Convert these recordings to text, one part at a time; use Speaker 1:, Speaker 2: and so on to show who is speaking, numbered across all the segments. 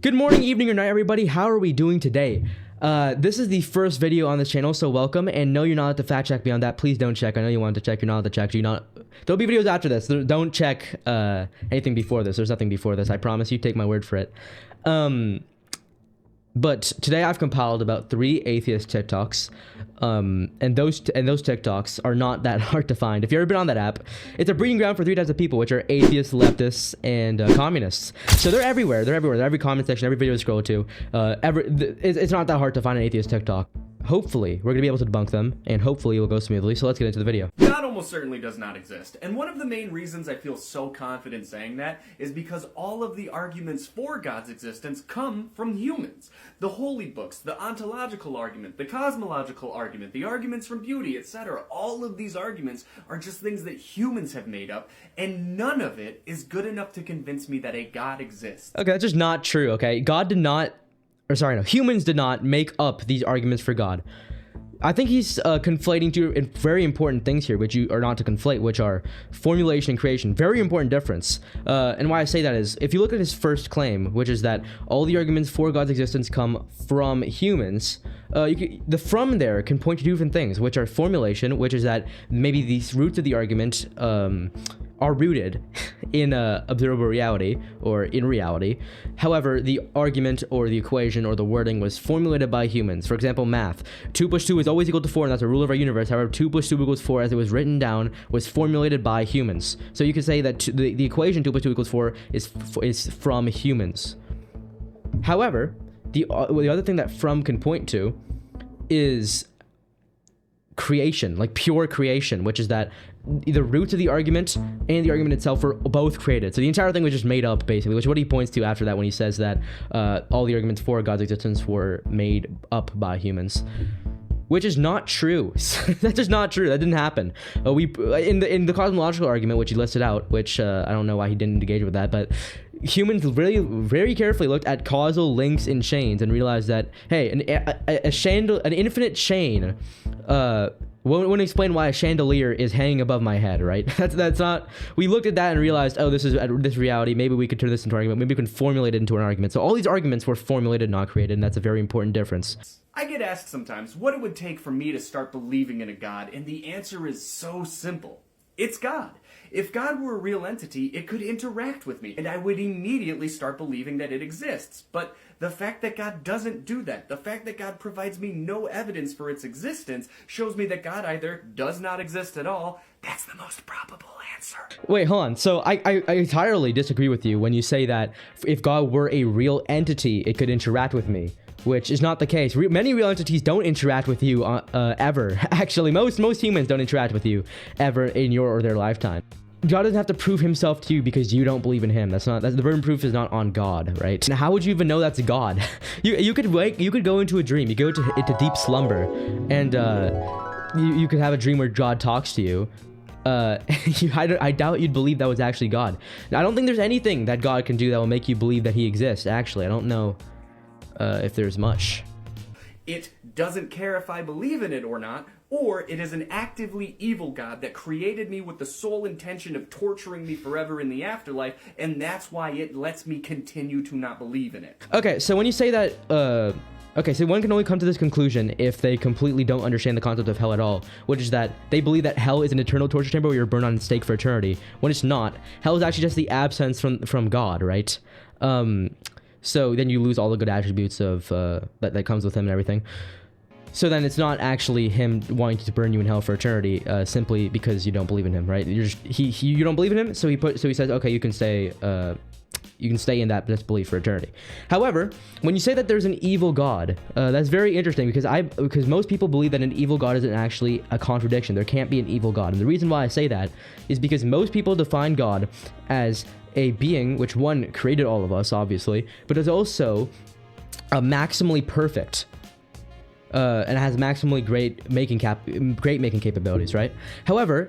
Speaker 1: Good morning, evening, or night, everybody. How are we doing today? This is the first video on this channel, so welcome. And no, you're not allowed to fact check me on that. Please don't check. I know you wanted to check. You're not allowed to check. There'll be videos after this. Don't check anything before this. There's nothing before this. I promise you. Take my word for it. But today I've compiled about 3 atheist TikToks, and those TikToks are not that hard to find. If you've ever been on that app, it's a breeding ground for 3 types of people, which are atheists, leftists, and communists. So they're everywhere. They're everywhere. They're every comment section, every video you scroll to. It's not that hard to find an atheist TikTok. Hopefully, we're going to be able to debunk them, and hopefully it will go smoothly. So let's get into the video.
Speaker 2: God almost certainly does not exist. And one of the main reasons I feel so confident saying that is because all of the arguments for God's existence come from humans. The holy books, the ontological argument, the cosmological argument, the arguments from beauty, etc. All of these arguments are just things that humans have made up, and none of it is good enough to convince me that a God exists.
Speaker 1: Okay, that's just not true, okay? Humans did not make up these arguments for God. I think he's conflating 2 very important things here, which you are not to conflate, which are formulation and creation. Very important difference. And why I say that is, if you look at his first claim, which is that all the arguments for God's existence come from humans, the from there can point to 2 different things, which are formulation, which is that maybe these roots of the argument are rooted in observable reality or in reality. However, the argument or the equation or the wording was formulated by humans. For example, math. 2 + 2 is always equal to 4, and that's a rule of our universe. However, 2 + 2 = 4 as it was written down was formulated by humans. So you could say that the equation 2 + 2 = 4 is from humans. However, the other thing that from can point to is creation, like pure creation, which is that the roots of the argument and the argument itself were both created. So the entire thing was just made up, basically, which is what he points to after that when he says that all the arguments for God's existence were made up by humans. Which is not true. That's just not true. That didn't happen. In the cosmological argument, which he listed out, which I don't know why he didn't engage with that, but humans really very carefully looked at causal links in chains and realized that, hey, an infinite chain won't explain why a chandelier is hanging above my head, right? That's not. We looked at that and realized, oh, this is this reality. Maybe we could turn this into an argument. Maybe we can formulate it into an argument. So all these arguments were formulated, not created, and that's a very important difference.
Speaker 2: I get asked sometimes what it would take for me to start believing in a God, and the answer is so simple. It's God. If God were a real entity, it could interact with me, and I would immediately start believing that it exists. But the fact that God doesn't do that, the fact that God provides me no evidence for its existence, shows me that God either does not exist at all. That's the most probable answer.
Speaker 1: Wait, hold on. So I entirely disagree with you when you say that if God were a real entity, it could interact with me. Which is not the case. Many real entities don't interact with you ever. Actually, most humans don't interact with you ever in your or their lifetime. God doesn't have to prove himself to you because you don't believe in him. That's the burden of proof is not on God, right? Now, how would you even know that's God? you could go into a dream. You go into deep slumber, and you could have a dream where God talks to you. I doubt you'd believe that was actually God. Now, I don't think there's anything that God can do that will make you believe that he exists. Actually, I don't know. If there's much.
Speaker 2: It doesn't care if I believe in it or not, or it is an actively evil God that created me with the sole intention of torturing me forever in the afterlife, and that's why it lets me continue to not believe in it.
Speaker 1: Okay, so when you say that, so one can only come to this conclusion if they completely don't understand the concept of hell at all, which is that they believe that hell is an eternal torture chamber where you're burned on a stake for eternity, when it's not. Hell is actually just the absence from God, right? So then you lose all the good attributes of that comes with him and everything. So then it's not actually him wanting to burn you in hell for eternity, simply because you don't believe in him, right? You don't believe in him, so he says, okay, you can stay in that disbelief for eternity. However, when you say that there's an evil God, that's very interesting because most people believe that an evil God isn't actually a contradiction. There can't be an evil God, and the reason why I say that is because most people define God as a being which, one, created all of us, obviously, but is also maximally perfect, and has maximally great making capabilities, right? However,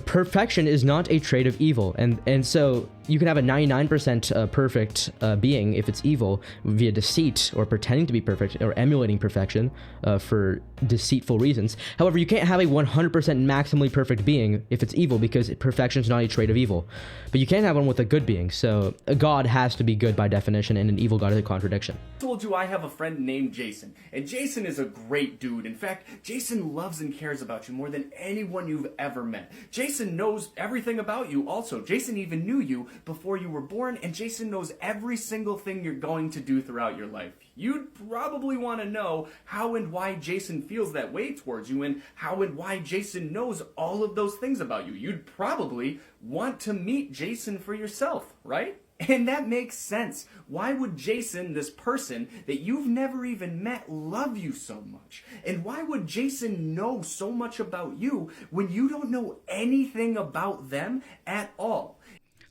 Speaker 1: perfection is not a trait of evil, and so you can have a 99% perfect being if it's evil via deceit or pretending to be perfect or emulating perfection for deceitful reasons. However, you can't have a 100% maximally perfect being if it's evil, because perfection is not a trait of evil. But you can have one with a good being. So a god has to be good by definition, and an evil god is a contradiction.
Speaker 2: I told you I have a friend named Jason, and Jason is a great dude. In fact, Jason loves and cares about you more than anyone you've ever met. Jason knows everything about you also. Jason even knew you before you were born, and Jason knows every single thing you're going to do throughout your life. You'd probably want to know how and why Jason feels that way towards you, and how and why Jason knows all of those things about you. You'd probably want to meet Jason for yourself, right? And that makes sense. Why would Jason, this person that you've never even met, love you so much? And why would Jason know so much about you when you don't know anything about them at all?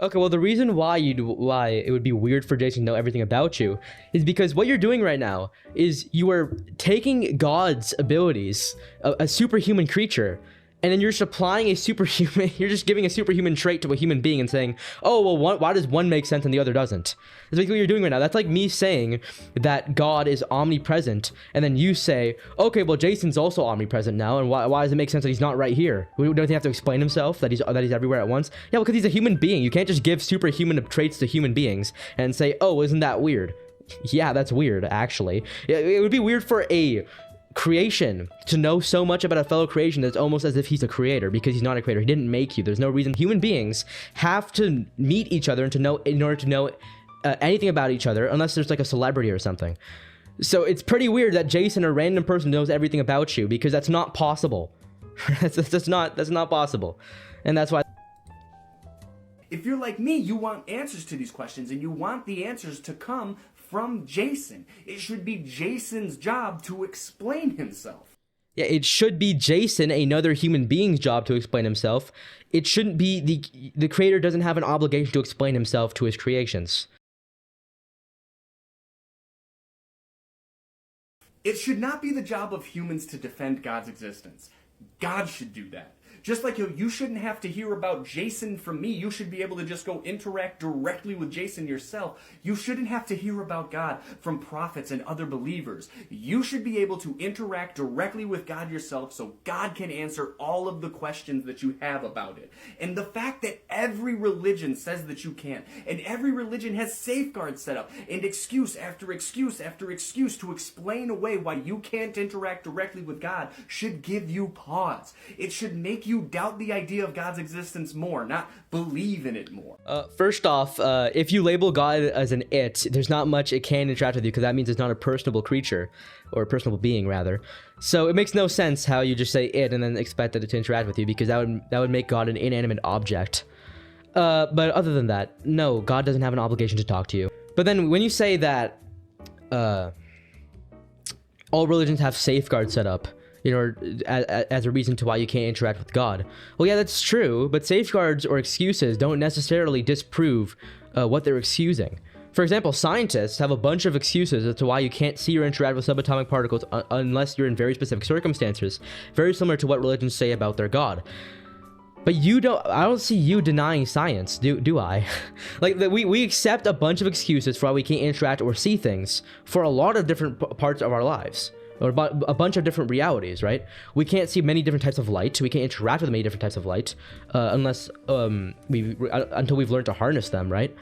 Speaker 1: Okay, well, the reason why it would be weird for Jason to know everything about you is because what you're doing right now is you are taking God's abilities, a superhuman creature, and then you're just applying a superhuman, you're just giving a superhuman trait to a human being and saying, oh, well, why does one make sense and the other doesn't? That's basically what you're doing right now. That's like me saying that God is omnipresent, and then you say, okay, well, Jason's also omnipresent now, and why does it make sense that he's not right here? Don't he have to explain himself, that he's everywhere at once? Yeah, well, because he's a human being. You can't just give superhuman traits to human beings and say, oh, isn't that weird? Yeah, that's weird, actually. It would be weird for a creation to know so much about a fellow creation that's almost as if he's a creator, because he's not a creator. He didn't make you. There's no reason. Human beings have to meet each other and to know, in order to know anything about each other, unless there's like a celebrity or something. So it's pretty weird that Jason, a random person, knows everything about you, because that's not possible. that's not possible. And that's why.
Speaker 2: If you're like me, you want answers to these questions, and you want the answers to come from Jason. It should be Jason's job to explain himself.
Speaker 1: Yeah, it should be Jason, another human being's job to explain himself. It shouldn't be the creator doesn't have an obligation to explain himself to his creations.
Speaker 2: It should not be the job of humans to defend God's existence. God should do that. Just like you shouldn't have to hear about Jason from me. You should be able to just go interact directly with Jason yourself. You shouldn't have to hear about God from prophets and other believers. You should be able to interact directly with God yourself, so God can answer all of the questions that you have about it. And the fact that every religion says that you can't, and every religion has safeguards set up, and excuse after excuse after excuse to explain away why you can't interact directly with God, should give you pause. It should make you doubt the idea of God's existence more, not believe in it more.
Speaker 1: First off, if you label God as an it, there's not much it can interact with you, because that means it's not a personable creature, or a personable being rather. So it makes no sense how you just say it and then expect that it to interact with you, because that would make God an inanimate object. But other than that, no, God doesn't have an obligation to talk to you. But then when you say that all religions have safeguards set up, you know, as a reason to why you can't interact with God. Well, yeah, that's true, but safeguards or excuses don't necessarily disprove what they're excusing. For example, scientists have a bunch of excuses as to why you can't see or interact with subatomic particles unless you're in very specific circumstances, very similar to what religions say about their God. But I don't see you denying science, do I? Like, we accept a bunch of excuses for why we can't interact or see things for a lot of different parts of our lives, or a bunch of different realities, right? We can't see many different types of light. We can't interact with many different types of light until we've learned to harness them, right?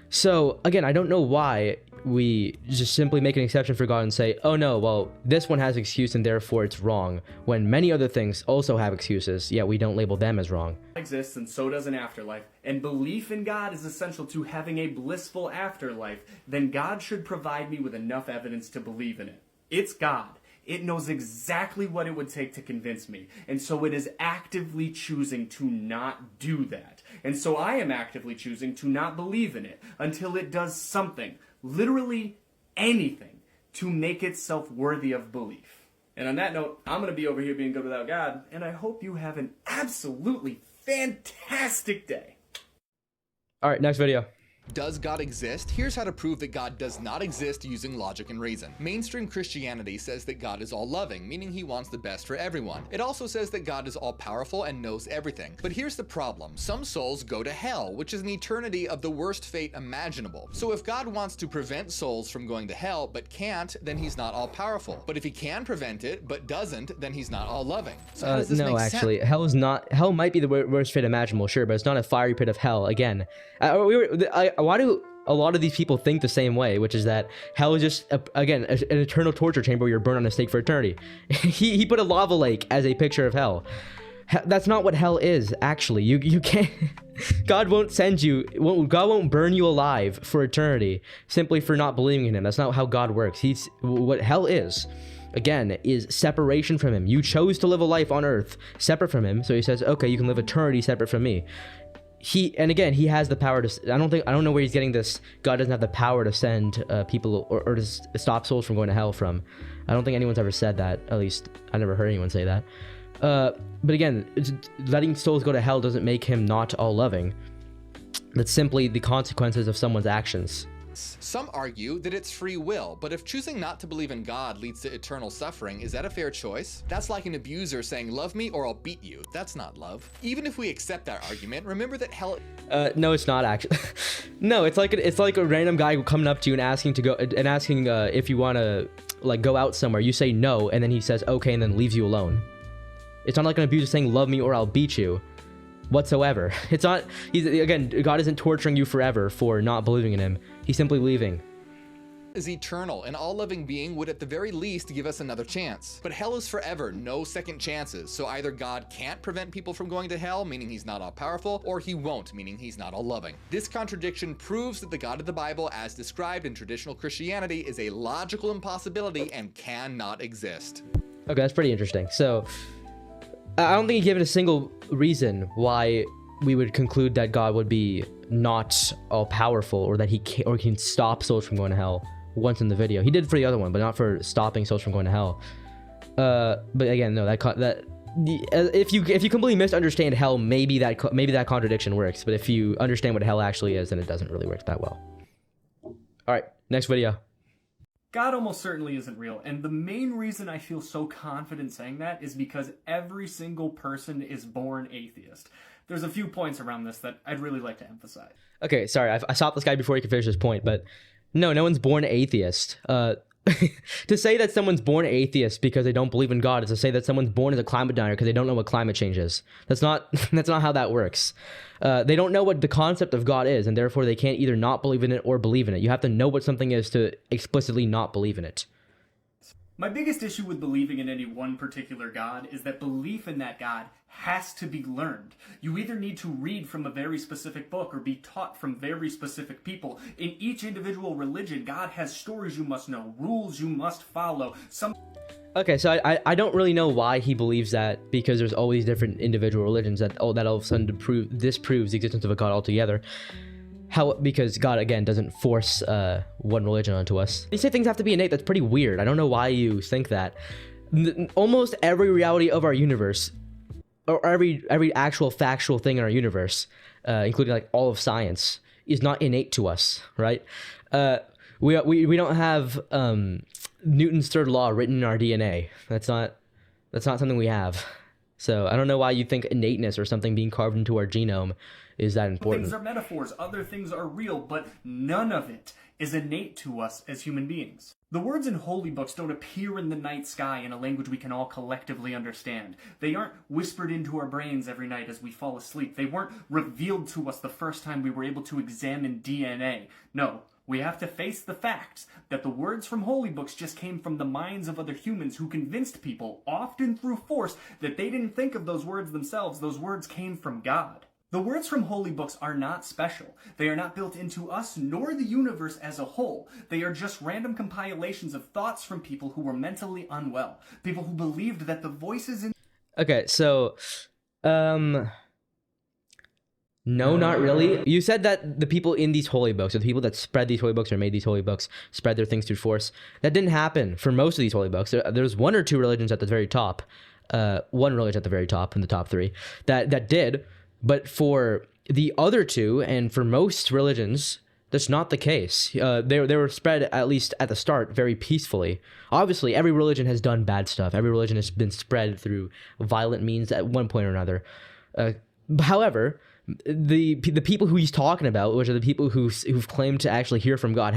Speaker 1: So again, I don't know why we just simply make an exception for God and say, oh no, well, this one has an excuse and therefore it's wrong, when many other things also have excuses, yet we don't label them as wrong.
Speaker 2: Exists, and so does an afterlife, and belief in God is essential to having a blissful afterlife, then God should provide me with enough evidence to believe in it. It's God. It knows exactly what it would take to convince me, and so it is actively choosing to not do that. And so I am actively choosing to not believe in it until it does something, literally anything, to make itself worthy of belief. And on that note, I'm going to be over here being good without God, and I hope you have an absolutely fantastic day.
Speaker 1: All right, next video.
Speaker 3: Does God exist? Here's how to prove that God does not exist using logic and reason. Mainstream Christianity says that God is all-loving, meaning he wants the best for everyone. It also says that God is all-powerful and knows everything. But here's the problem. Some souls go to hell, which is an eternity of the worst fate imaginable. So if God wants to prevent souls from going to hell but can't, then he's not all-powerful. But if he can prevent it but doesn't, then he's not all-loving. So how does this make sense?
Speaker 1: No, actually, hell might be the worst fate imaginable, sure, but it's not a fiery pit of hell. Again, why do a lot of these people think the same way, which is that hell is just, an eternal torture chamber where you're burned on a stake for eternity. he put a lava lake as a picture of hell. That's not what hell is, actually. You can't... God won't send you... God won't burn you alive for eternity simply for not believing in him. That's not how God works. What hell is, again, is separation from him. You chose to live a life on earth separate from him, so he says, okay, you can live eternity separate from me. He has the power to... I don't know where he's getting this. God doesn't have the power to send people or to stop souls from going to hell from. I don't think anyone's ever said that. At least I never heard anyone say that. But again, letting souls go to hell doesn't make him not all-loving. That's simply the consequences of someone's actions.
Speaker 3: Some argue that it's free will, but if choosing not to believe in God leads to eternal suffering, is that a fair choice? That's like an abuser saying, love me or I'll beat you. That's not love. Even if we accept that argument, remember that hell...
Speaker 1: No, it's not actually. No, it's like a random guy coming up to you and asking if you want to like go out somewhere. You say no, and then he says okay, and then leaves you alone. It's not like an abuser saying love me or I'll beat you. Whatsoever. It's not... God isn't torturing you forever for not believing in him. He's simply leaving.
Speaker 3: Is eternal. An all-loving being would at the very least give us another chance. But hell is forever, no second chances. So either God can't prevent people from going to hell, meaning he's not all-powerful, or he won't, meaning he's not all-loving. This contradiction proves that the God of the Bible, as described in traditional Christianity, is a logical impossibility and cannot exist.
Speaker 1: Okay, that's pretty interesting. So, I don't think he gave it a single reason why we would conclude that God would be not all-powerful, or that he can stop souls from going to hell once in the video. He did for the other one, but not for stopping souls from going to hell. But again, no, if you completely misunderstand hell, maybe that contradiction works. But if you understand what hell actually is, then it doesn't really work that well. All right, next video.
Speaker 2: God almost certainly isn't real, and the main reason I feel so confident saying that is because every single person is born atheist. There's a few points around this that I'd really like to emphasize.
Speaker 1: Okay, sorry, I stopped this guy before he could finish his point, but no one's born atheist. To say that someone's born atheist because they don't believe in God is to say that someone's born as a climate denier because they don't know what climate change is. That's not how that works. They don't know what the concept of God is, and therefore they can't either not believe in it or believe in it. You have to know what something is to explicitly not believe in it.
Speaker 2: My biggest issue with believing in any one particular God is that belief in that God has to be learned. You either need to read from a very specific book or be taught from very specific people. In each individual religion, God has stories you must know, rules you must follow.
Speaker 1: Okay, so I don't really know why he believes that, because there's always different individual religions that all of a sudden disproves the existence of a God altogether. Because God, again, doesn't force one religion onto us. You say things have to be innate. That's pretty weird. I don't know why you think that. Almost every reality of our universe, or every actual factual thing in our universe, including like all of science, is not innate to us, right? We don't have Newton's third law written in our DNA. That's not something we have. So I don't know why you think innateness or something being carved into our genome is that important.
Speaker 2: Things are metaphors, other things are real, but none of it is innate to us as human beings. The words in holy books don't appear in the night sky in a language we can all collectively understand. They aren't whispered into our brains every night as we fall asleep. They weren't revealed to us the first time we were able to examine DNA. No, we have to face the facts that the words from holy books just came from the minds of other humans who convinced people, often through force, that they didn't think of those words themselves. Those words came from God. The words from holy books are not special. They are not built into us nor the universe as a whole. They are just random compilations of thoughts from people who were mentally unwell. People who believed that the voices in...
Speaker 1: Okay, so... No, not really. You said that the people in these holy books, or the people that spread these holy books or made these holy books, spread their things through force. That didn't happen for most of these holy books. There's one or two religions at the very top. One religion at the very top in the top three that did. But for the other two, and for most religions, That's not the case. They were spread, at least at the start, very peacefully. Obviously, every religion has done bad stuff. Every religion has been spread through violent means at one point or another. However, the people who he's talking about, which are the people who've claimed to actually hear from God,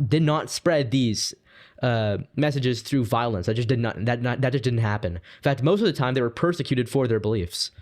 Speaker 1: did not spread these messages through violence. That just didn't happen. In fact, most of the time they were persecuted for their beliefs.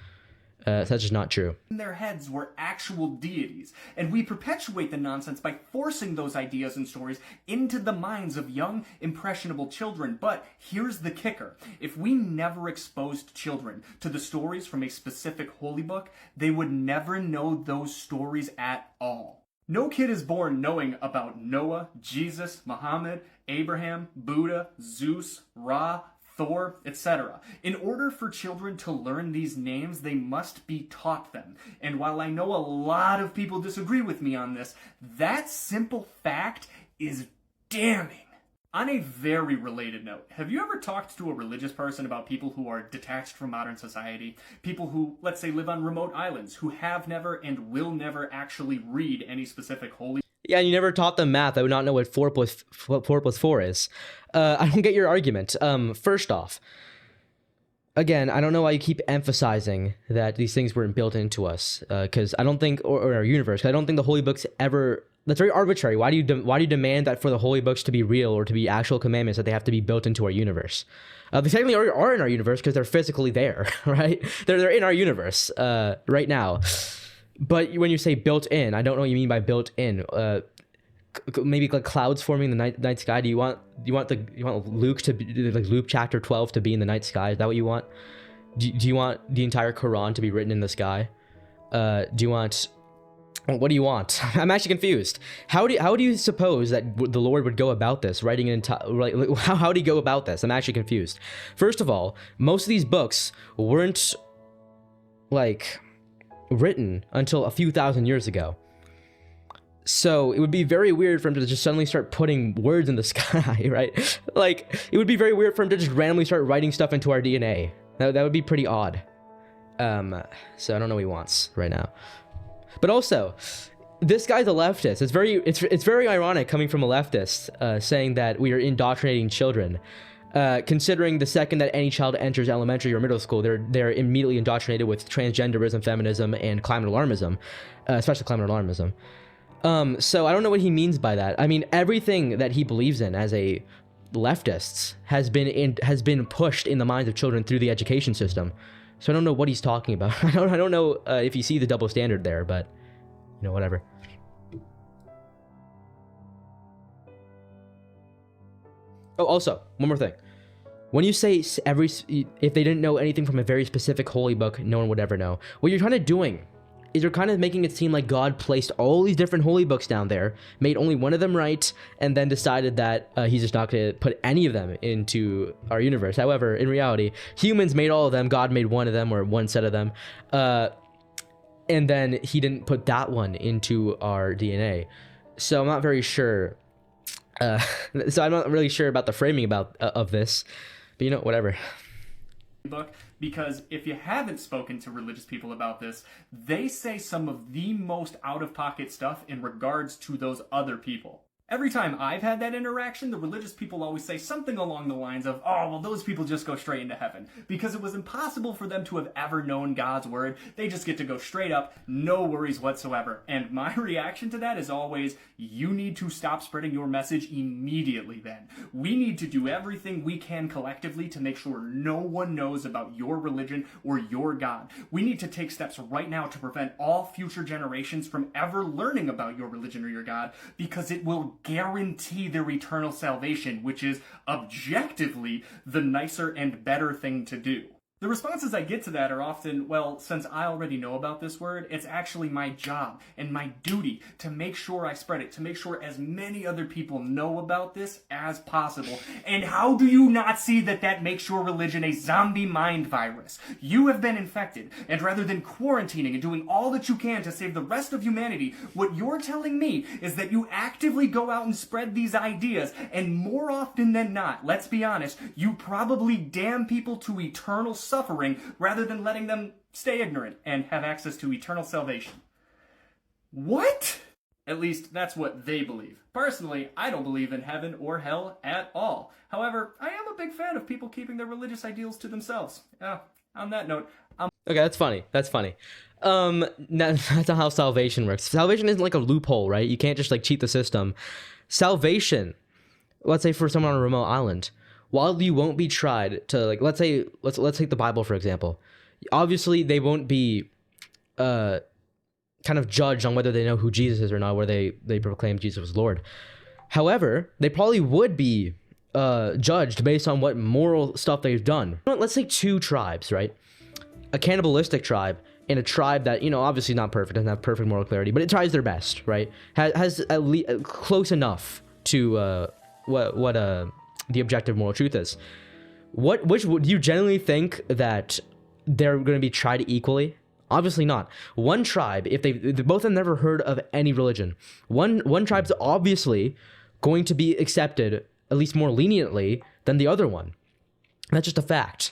Speaker 1: That's just not true.
Speaker 2: In their heads were actual deities, and we perpetuate the nonsense by forcing those ideas and stories into the minds of young, impressionable children. But here's the kicker. If we never exposed children to the stories from a specific holy book, they would never know those stories at all. No kid is born knowing about Noah, Jesus, Muhammad, Abraham, Buddha, Zeus, Ra, Thor, etc. In order for children to learn these names, they must be taught them. And while I know a lot of people disagree with me on this, that simple fact is damning. On a very related note, have you ever talked to a religious person about people who are detached from modern society? People who, let's say, live on remote islands, who have never and will never actually read any specific holy...
Speaker 1: Yeah, and you never taught them math. I would not know what 4 plus 4 is. I don't get your argument. First off, again, I don't know why you keep emphasizing that these things weren't built into us. Because I don't think, or our universe, I don't think the holy books ever... That's very arbitrary. Why do you demand that for the holy books to be real or to be actual commandments, that they have to be built into our universe? They technically are in our universe because they're physically there, right? They're in our universe right now. But when you say built in, I don't know what you mean by built in. Maybe like clouds forming in the night sky. Do you want Luke to be, like Luke chapter 12 to be in the night sky? Is that what you want? Do you want the entire Quran to be written in the sky? Do you want? What do you want? I'm actually confused. How do you suppose that the Lord would go about this, writing an entire... How do you go about this? I'm actually confused. First of all, most of these books weren't like written until a few thousand years ago. So it would be very weird for him to just suddenly start putting words in the sky, right? Like, it would be very weird for him to just randomly start writing stuff into our DNA. That would be pretty odd. So I don't know what he wants right now. But also, this guy's a leftist. It's very ironic coming from a leftist saying that we are indoctrinating children. Considering the second that any child enters elementary or middle school, they're immediately indoctrinated with transgenderism, feminism, and climate alarmism, especially climate alarmism. So I don't know what he means by that. I mean, everything that he believes in as a leftist has been pushed in the minds of children through the education system. So I don't know what he's talking about. I don't know if you see the double standard there, but you know, whatever. Oh, also, one more thing. When you say if they didn't know anything from a very specific holy book, no one would ever know. What you're kind of doing is you're kind of making it seem like God placed all these different holy books down there, made only one of them right, and then decided that he's just not going to put any of them into our universe. However, in reality, humans made all of them, God made one of them, or one set of them, and then he didn't put that one into our DNA. So I'm not very sure. So I'm not really sure about the framing of this, but you know, whatever.
Speaker 2: Book, because if you haven't spoken to religious people about this, they say some of the most out-of-pocket stuff in regards to those other people. Every time I've had that interaction, the religious people always say something along the lines of, oh, well, those people just go straight into heaven. Because it was impossible for them to have ever known God's word. They just get to go straight up, no worries whatsoever. And my reaction to that is always, you need to stop spreading your message immediately then. We need to do everything we can collectively to make sure no one knows about your religion or your God. We need to take steps right now to prevent all future generations from ever learning about your religion or your God, because it will guarantee their eternal salvation, which is objectively the nicer and better thing to do. The responses I get to that are often, well, since I already know about this word, it's actually my job and my duty to make sure I spread it, to make sure as many other people know about this as possible. And how do you not see that makes your religion a zombie mind virus? You have been infected, and rather than quarantining and doing all that you can to save the rest of humanity, what you're telling me is that you actively go out and spread these ideas, and more often than not, let's be honest, you probably damn people to eternal suffering rather than letting them stay ignorant and have access to eternal salvation. What? At least, that's what they believe. Personally, I don't believe in heaven or hell at all. However, I am a big fan of people keeping their religious ideals to themselves. On that note,
Speaker 1: Okay, that's funny. That's funny. That's not how salvation works. Salvation isn't like a loophole, right? You can't just like cheat the system. Salvation, let's say for someone on a remote island, while you won't be tried to like, let's take the Bible for example. Obviously, they won't be kind of judged on whether they know who Jesus is or not, where they proclaim Jesus was Lord. However, they probably would be judged based on what moral stuff they've done. Let's say two tribes, right? A cannibalistic tribe and a tribe that, you know, obviously not perfect, doesn't have perfect moral clarity, but it tries their best, right? Has at least close enough to what the objective moral truth is. Which would you generally think that they're going to be tried equally? Obviously not. One tribe, if they both have never heard of any religion, one tribe's obviously going to be accepted at least more leniently than the other one. That's just a fact.